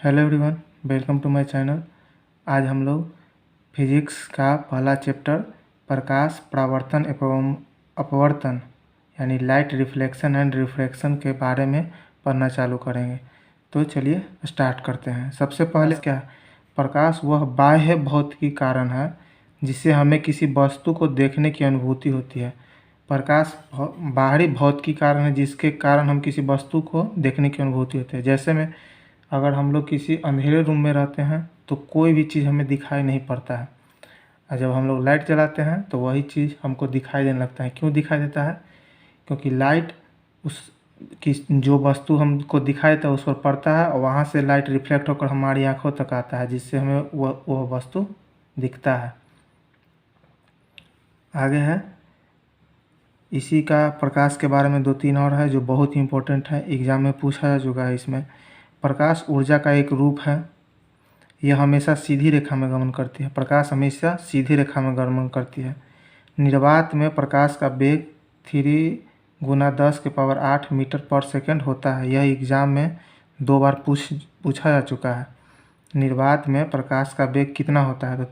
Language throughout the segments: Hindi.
Hello everyone, welcome to my channel. आज हम लोग फिजिक्स का पहला चैप्टर प्रकाश परावर्तन एवं अपवर्तन यानी लाइट रिफ्लेक्शन एंड रिफ्रैक्शन के बारे में पढ़ना चालू करेंगे। तो चलिए स्टार्ट करते हैं। सबसे पहले क्या है? प्रकाश वह बाह्य भौतिकी कारण है जिससे हमें किसी वस्तु को देखने की अनुभूति होती है। प्रकाश बाहरी भौतिकी कारण है जिसके कारण हम किसी वस्तु को देखने की अनुभूति होती है। जैसे में अगर हम लोग किसी अंधेरे रूम में रहते हैं तो कोई भी चीज़ हमें दिखाई नहीं पड़ता है, और जब हम लोग लाइट जलाते हैं तो वही चीज़ हमको दिखाई देने लगता है। क्यों दिखाई देता है? क्योंकि लाइट उस की जो वस्तु हमको दिखाई देता है उस पर पड़ता है और वहाँ से लाइट रिफ्लेक्ट होकर हमारी आँखों तक आता है, जिससे हमें वह वस्तु दिखता है। आगे है, इसी का प्रकाश के बारे में 2-3 और है जो बहुत ही इम्पोर्टेंट है, एग्ज़ाम में पूछा जा चुका है। इसमें प्रकाश ऊर्जा का एक रूप है। यह हमेशा सीधी रेखा में गमन करती है। प्रकाश हमेशा सीधी रेखा में गमन करती है। निर्वात में प्रकाश का वेग 3 × 10⁸ मीटर पर सेकंड होता है। यह एग्ज़ाम में 2 बार पूछा जा चुका है। निर्वात में प्रकाश का वेग कितना होता है? तो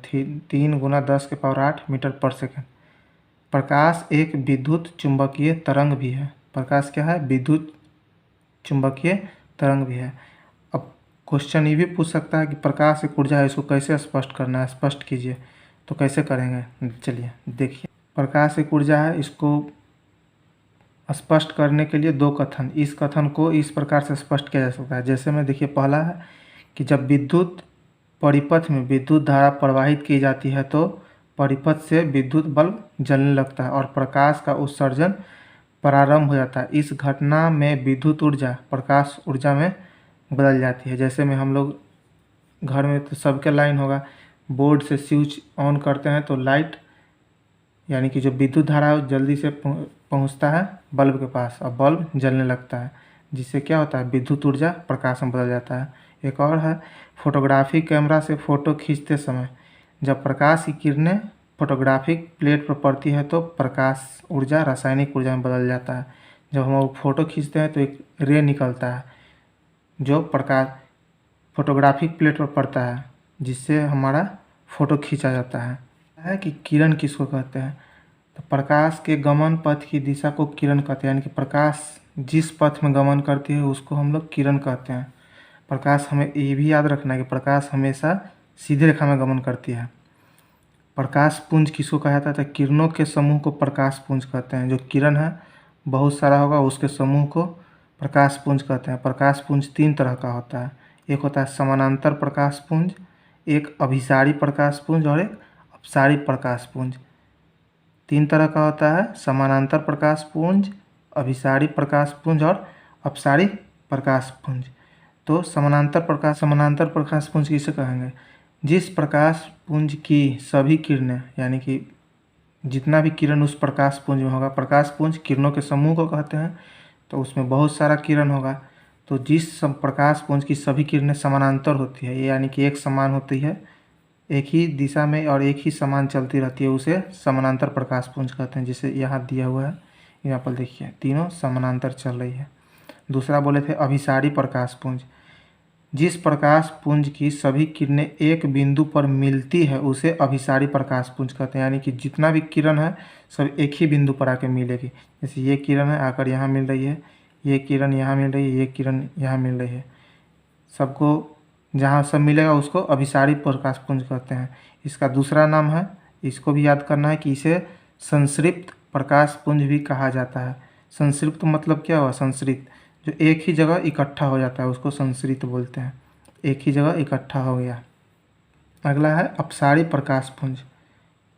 3 × 10⁸ मीटर पर सेकंड। प्रकाश एक विद्युत चुंबकीय तरंग भी है। प्रकाश क्या है? विद्युत चुंबकीय तरंग भी है। अब क्वेश्चन ये भी पूछ सकता है कि प्रकाश एक ऊर्जा है, इसको कैसे स्पष्ट करना है, स्पष्ट कीजिए। तो कैसे करेंगे, चलिए देखिए। प्रकाश एक ऊर्जा है, इसको स्पष्ट करने के लिए 2 कथन, इस कथन को इस प्रकार से स्पष्ट किया जा सकता है। जैसे में देखिए, पहला है कि जब विद्युत परिपथ में विद्युत धारा प्रवाहित की जाती है तो परिपथ से विद्युत बल्ब जलने लगता है और प्रकाश का उत्सर्जन प्रारंभ हो जाता है। इस घटना में विद्युत ऊर्जा प्रकाश ऊर्जा में बदल जाती है। जैसे में हम लोग घर में तो सबके लाइन होगा, बोर्ड से स्विच ऑन करते हैं तो लाइट यानी कि जो विद्युत धारा है जल्दी से पहुंचता है बल्ब के पास और बल्ब जलने लगता है, जिससे क्या होता है? विद्युत ऊर्जा प्रकाश में बदल जाता है। एक और है, फोटोग्राफी कैमरा से फ़ोटो खींचते समय जब प्रकाश की किरणें फोटोग्राफिक प्लेट पर पड़ती है तो प्रकाश ऊर्जा रासायनिक ऊर्जा में बदल जाता है। जब हम फ़ोटो खींचते हैं तो एक रे निकलता है जो प्रकाश फोटोग्राफिक प्लेट पर पड़ता है, जिससे हमारा फ़ोटो खींचा जाता है। कि किरण किसको कहते हैं? तो प्रकाश के गमन पथ की दिशा को किरण कहते हैं, यानी कि प्रकाश जिस पथ में गमन करती है उसको हम लोग किरण कहते हैं। प्रकाश, हमें ये भी याद रखना है कि प्रकाश हमेशा सीधी रेखा में गमन करती है। प्रकाश पुंज किसको कहा जाता है? तो किरणों के समूह को प्रकाश पुंज कहते हैं। जो किरण है बहुत सारा होगा उसके समूह को प्रकाश पुंज कहते हैं। प्रकाश पुंज 3 तरह का होता है। एक होता है समानांतर प्रकाश पुंज, एक अभिसारी प्रकाश पुंज और एक अपसारी प्रकाश पुंज। 3 तरह का होता है, समानांतर प्रकाश पुंज, अभिसारी प्रकाश पुंज और अपसारी प्रकाश पुंज। तो समानांतर प्रकाश पुंज किसे कहेंगे? जिस प्रकाश पुंज की सभी किरणें यानी कि जितना भी किरण उस प्रकाश पुंज में होगा, प्रकाश पुंज किरणों के समूह को कहते हैं, तो उसमें बहुत सारा किरण होगा। तो जिस प्रकाश पुंज की सभी किरणें समानांतर होती है, यानी कि एक समान होती है, एक ही दिशा में और एक ही समान चलती रहती है, उसे समानांतर प्रकाश पुंज कहते हैं। जैसे यहाँ दिया हुआ है, यहाँ पर देखिए तीनों समानांतर चल रही है। दूसरा बोले थे अभिसारी प्रकाश पुंज। जिस प्रकाश पुंज की सभी किरणें एक बिंदु पर मिलती है उसे अभिसारी प्रकाश पुंज कहते हैं, यानी कि जितना भी किरण है सब एक ही बिंदु पर आके मिलेगी। जैसे ये किरण है आकर यहाँ मिल रही है, ये किरण यहाँ मिल रही है, ये किरण यहाँ मिल रही है, सबको जहाँ सब मिलेगा उसको अभिसारी प्रकाश पुंज कहते हैं। इसका दूसरा नाम है, इसको भी याद करना है कि इसे संश्रिप्त प्रकाश पुंज भी कहा जाता है। संश्रिप्त मतलब क्या हुआ? संश्रित जो एक ही जगह इकट्ठा हो जाता है उसको संश्रित बोलते हैं, एक ही जगह इकट्ठा हो गया। अगला है अपसारी प्रकाश पुंज।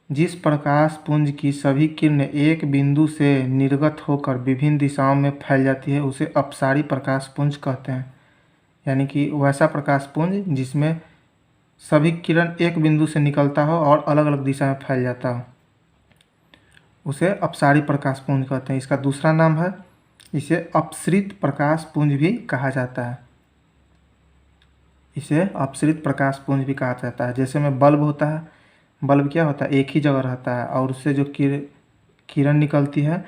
जिस प्रकाश पुंज की सभी किरणें एक बिंदु से निर्गत होकर विभिन्न दिशाओं में फैल जाती है उसे अपसारी प्रकाश पुंज कहते हैं, यानी कि वैसा प्रकाश पुंज जिसमें सभी किरण एक बिंदु से निकलता हो और अलग अलग दिशा में फैल जाता हो, उसे अपसारी प्रकाश पुंज कहते हैं। इसका दूसरा नाम है, इसे अपसृत प्रकाश पुंज भी कहा जाता है। इसे अपसृत प्रकाश पुंज भी कहा जाता है। जैसे में बल्ब होता है, बल्ब क्या होता है? एक ही जगह रहता है और उससे जो किरण निकलती है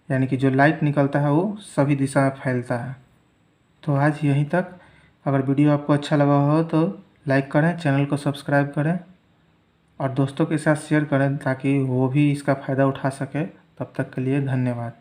यानी कि जो लाइट निकलता है वो सभी दिशा में फैलता है। तो आज यहीं तक। अगर वीडियो आपको अच्छा लगा हो तो लाइक करें, चैनल को सब्सक्राइब करें और दोस्तों के साथ शेयर करें ताकि वो भी इसका फ़ायदा उठा सके। तब तक के लिए धन्यवाद।